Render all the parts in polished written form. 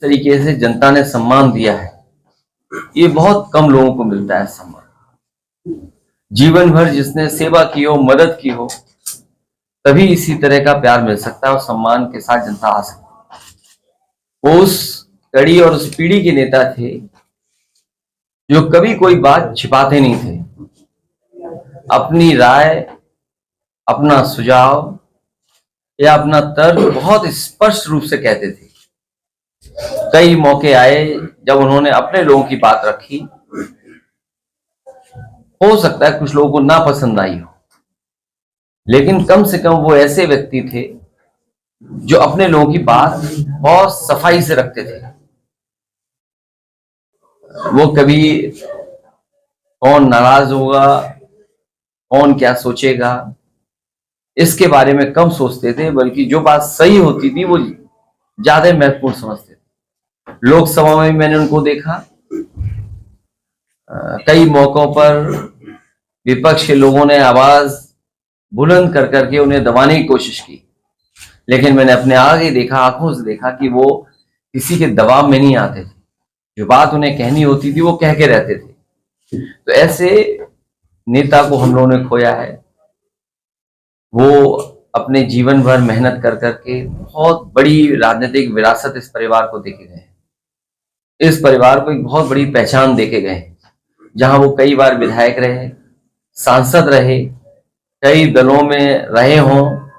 तरीके से जनता ने सम्मान दिया है, ये बहुत कम लोगों को मिलता है सम्मान। जीवन भर जिसने सेवा की हो, मदद की हो, तभी इसी तरह का प्यार मिल सकता है और सम्मान के साथ जनता आ सकती है। वो उस कड़ी और उस पीढ़ी के नेता थे जो कभी कोई बात छिपाते नहीं थे। अपनी राय, अपना सुझाव या अपना तर्क बहुत स्पष्ट रूप से कहते थे। कई मौके आए जब उन्होंने अपने लोगों की बात रखी, हो सकता है कुछ लोगों को ना पसंद आई हो, लेकिन कम से कम वो ऐसे व्यक्ति थे जो अपने लोगों की बात बहुत सफाई से रखते थे। वो कभी कौन नाराज होगा, कौन क्या सोचेगा, इसके बारे में कम सोचते थे, बल्कि जो बात सही होती थी वो ज्यादा महत्वपूर्ण समझते थे। लोकसभा में मैंने उनको देखा, कई मौकों पर विपक्ष के लोगों ने आवाज बुलंद कर करके उन्हें दबाने की कोशिश की, लेकिन मैंने अपने आगे देखा, आंखों से देखा कि वो किसी के दबाव में नहीं आते थे। जो बात उन्हें कहनी होती थी वो कह के रहते थे। तो ऐसे नेता को हम लोगों ने खोया है। वो अपने जीवन भर मेहनत कर करके बहुत बड़ी राजनीतिक विरासत इस परिवार को देके गए। इस परिवार को एक बहुत बड़ी पहचान देके गए, जहां वो कई बार विधायक रहे, सांसद रहे, कई दलों में रहे हों,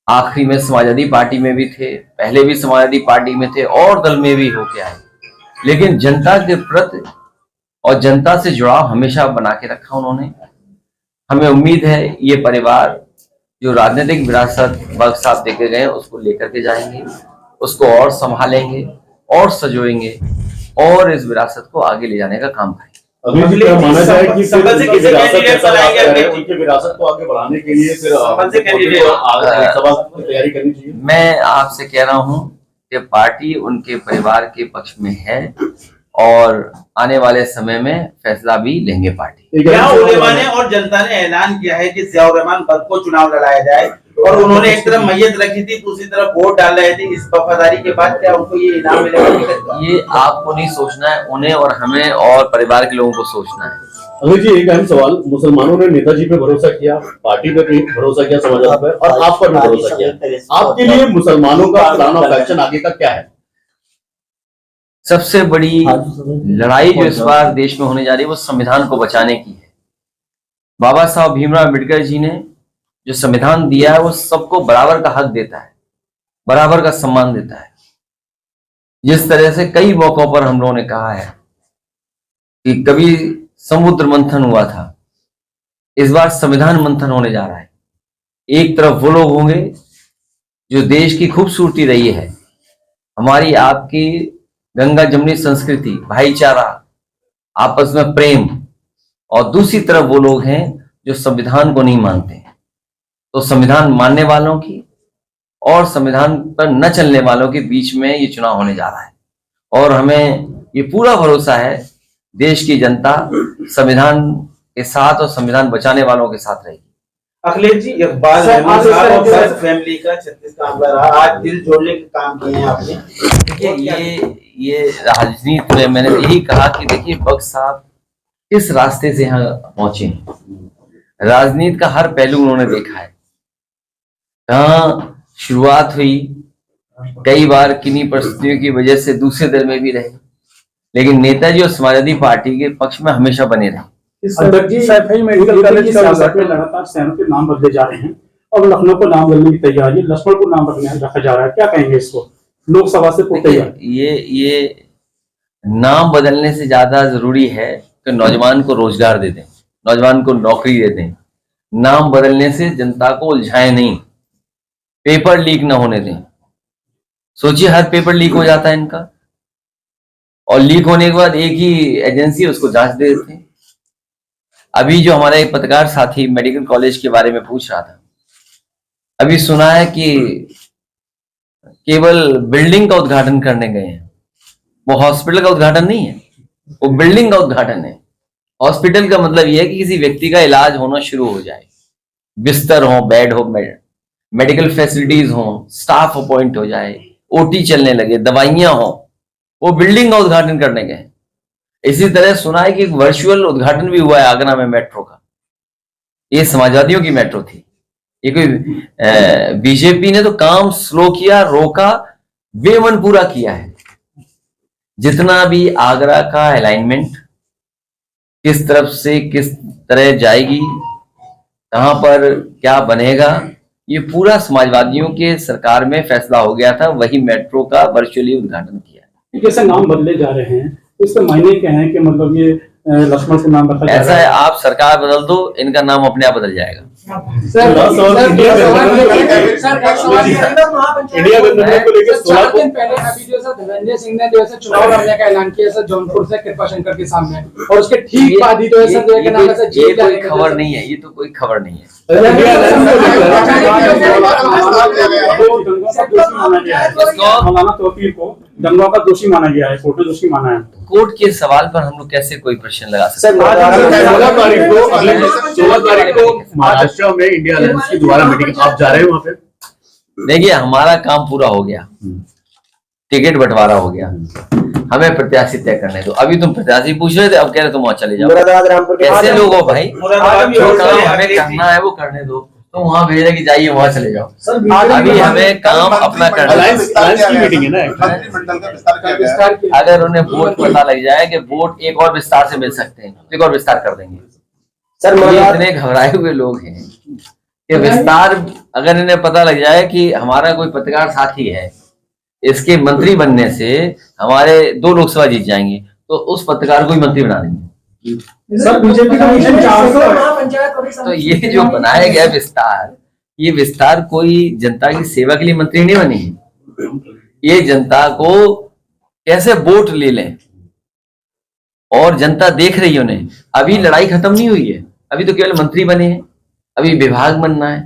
आखिरी में समाजवादी पार्टी में भी थे, पहले भी समाजवादी पार्टी में थे और दल में भी होके आए, लेकिन जनता के प्रति और जनता से जुड़ाव हमेशा बना के रखा उन्होंने। हमें उम्मीद है ये परिवार जो राजनीतिक विरासत बख्श साहब देके गए उसको लेकर के जाएंगे, उसको और संभालेंगे और सजोएंगे और इस विरासत को आगे ले जाने का काम करेंगे। अभी क्या माना जाए कि फिर उनके विरासत को आगे बढ़ाने के लिए फिर सभा की तैयारी करनी चाहिए। मैं आपसे कह रहा हूं कि पार्टी उनके परिवार के पक्ष में है और आने वाले समय में फैसला भी लेंगे पार्टी। उलेमा ने और जनता ने ऐलान किया है कि ज़ियाउर रहमान पद को चुनाव लड़ाया जाए, और उन्होंने एक तरफ मैयत रखी थी, दूसरी तरफ वोट डाल रहे थे। इस वफादारी के बाद क्या उनको ये इनाम मिलेगा? ये आपको नहीं सोचना है, उन्हें और हमें और परिवार के लोगों को सोचना है। अनिल जी, एक अहम सवाल, मुसलमानों ने नेताजी पे भरोसा किया, पार्टी पे भी भरोसा किया, समाजवाद पे, और आप पर भी भरोसा किया। आपके लिए मुसलमानों का प्लान ऑफ एक्शन आगे का क्या है? सबसे बड़ी लड़ाई जो इस बार देश में होने जा रही है वो संविधान को बचाने की है। बाबा साहब भीमराव अम्बेडकर जी ने जो संविधान दिया है वो सबको बराबर का हक देता है, बराबर का सम्मान देता है। जिस तरह से कई मौकों पर हम लोगों ने कहा है कि कभी समुद्र मंथन हुआ था, इस बार संविधान मंथन होने जा रहा है। एक तरफ वो लोग होंगे जो देश की खूबसूरती रही है, हमारी आपकी गंगा जमुनी संस्कृति, भाईचारा, आपस में प्रेम, और दूसरी तरफ वो लोग हैं जो संविधान को नहीं मानते हैं। तो संविधान मानने वालों की और संविधान पर न चलने वालों के बीच में ये चुनाव होने जा रहा है, और हमें ये पूरा भरोसा है देश की जनता संविधान के साथ और संविधान बचाने वालों के साथ रहेगी। अखिलेश जी, इकबाल और फैमिली का 36 काम कर रहा, आज दिल जोड़ने के काम किए हैं आपने। देखिए ये राजनीति में मैंने यही कहा कि देखिए बख्श साहब किस रास्ते से यहाँ पहुंचे हैं। राजनीति का हर पहलू उन्होंने देखा है, कहाँ शुरुआत हुई, कई बार किन्हीं परिस्थितियों की वजह से दूसरे दल में भी रहे, लेकिन नेताजी और समाजवादी पार्टी के पक्ष में हमेशा बने रहे। मेडिकल कॉलेज का लगातार शहरों के नाम बदले जा रहे हैं और लखनऊ को नाम बदलने की तैयारी, लक्ष्मण को नाम रखा जा रहा है, क्या कहेंगे इसको? लोकसभा से ये नाम बदलने से ज्यादा जरूरी है कि नौजवान को रोजगार दे दें, नौजवान को नौकरी दे दें। नाम बदलने से जनता को उलझाए नहीं, पेपर लीक ना होने दें। सोचिए हर पेपर लीक हो जाता है इनका, और लीक होने के बाद एक ही एजेंसी उसको जांच दे देते हैं। अभी जो हमारा एक पत्रकार साथी मेडिकल कॉलेज के बारे में पूछ रहा था, अभी सुना है कि केवल बिल्डिंग का उद्घाटन करने गए हैं, वो हॉस्पिटल का उद्घाटन नहीं है, वो बिल्डिंग का उद्घाटन है। हॉस्पिटल का मतलब यह है कि किसी व्यक्ति का इलाज होना शुरू हो जाए, बिस्तर हो, बेड हो, मेडिकल फैसिलिटीज हो, स्टाफ अपॉइंट हो जाए, ओटी चलने लगे, दवाइयां हो, वो बिल्डिंग का उद्घाटन करने गए। इसी तरह सुना है कि एक वर्चुअल उद्घाटन भी हुआ है आगरा में मेट्रो का। ये समाजवादियों की मेट्रो थी, ये कोई बीजेपी ने तो काम स्लो किया, रोका, बेमन पूरा किया है। जितना भी आगरा का अलाइनमेंट किस तरफ से किस तरह जाएगी, कहां पर क्या बनेगा, ये पूरा समाजवादियों के सरकार में फैसला हो गया था। वही मेट्रो का वर्चुअली उद्घाटन किया। जैसे नाम बदले जा रहे हैं, इसके मायने क्या है कि मतलब ये लक्ष्मण को नाम रखा जा ऐसा रहा है, आप सरकार बदल दो, इनका नाम अपने आप बदल जाएगा। इंडिया गठबंधन को लेकर 4 दिन पहले अभी जो है धनंजय सिंह ने जो है चुनाव लड़ने का ऐलान किया सर जौनपुर से कृपाशंकर के सामने, और उसके ठीक बाद ही जो है सर के नाम से ये कोई खबर नहीं है, ये तो कोई खबर नहीं है। मौलाना तौकीर को दंगों का दोषी माना गया है, फोटो दोषी माना है। कोर्ट के सवाल पर हम लोग कैसे कोई प्रश्न लगा सकते हैं? 16 तारीख को महाराष्ट्र में इंडिया अलायंस की दोबारा मीटिंग, आप जा रहे हैं वहां पे? देखिए, हमारा काम पूरा हो गया, टिकट बंटवारा हो गया, हमें प्रत्याशी तय करने दो। अभी तुम प्रत्याशी पूछ रहे थे, अब कह रहे तुम वहां चले जाओ। कैसे लोग हो भाई? जो काम हमें करना है वो करने दो। तो वहां भेज रहे कि जाइए वहां चले जाओ। अभी हमें काम अपना करना है। अलायंस की मीटिंग है ना। अगर उन्हें वोट पता लग जाए कि वोट एक और विस्तार से मिल सकते हैं, एक और विस्तार कर देंगे। ये इतने घबराए हुए लोग हैं कि विस्तार, अगर इन्हें पता लग जाए कि हमारा कोई पत्रकार साथी है, इसके मंत्री बनने से हमारे 2 लोकसभा जीत जाएंगे, तो उस पत्रकार को ही मंत्री बना देंगे। सर बीजेपी का मिशन 400 तो ये जो बनाया गया विस्तार, ये विस्तार कोई जनता की सेवा के लिए मंत्री नहीं बनी है। ये जनता को कैसे वोट ले लें, और जनता देख रही है उन्हें। अभी लड़ाई खत्म नहीं हुई है, अभी तो केवल मंत्री बने हैं, अभी विभाग बनना है,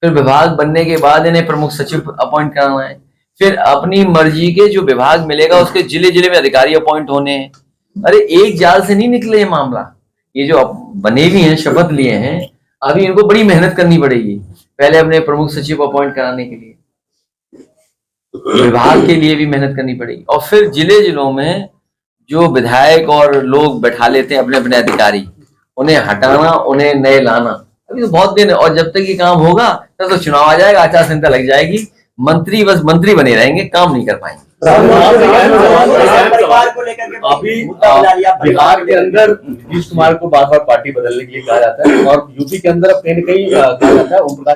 फिर विभाग बनने के बाद इन्हें प्रमुख सचिव अपॉइंट कराना है, फिर अपनी मर्जी के जो विभाग मिलेगा उसके जिले जिले में अधिकारी अपॉइंट होने हैं। अरे एक जाल से नहीं निकले ये मामला, ये जो बने भी हैं, शपथ लिए हैं, अभी इनको बड़ी मेहनत करनी पड़ेगी। पहले अपने प्रमुख सचिव अपॉइंट कराने के लिए, विभाग के लिए भी मेहनत करनी पड़ेगी, और फिर जिले जिलों में जो विधायक और लोग बैठा लेते हैं अपने अपने अधिकारी, उन्हें हटाना, उन्हें नए लाना। अभी तो बहुत दिन है, और जब तक ये काम होगा तब तो चुनाव आ जाएगा, आचार संहिता लग जाएगी, मंत्री बस मंत्री बने रहेंगे, काम नहीं कर पाएंगे। अभी बिहार के अंदर नीतीश कुमार को बार बार पार्टी बदलने के लिए कहा जाता है, और यूपी के अंदर अब कहीं न कहीं कहा जाता है ओम प्रकाश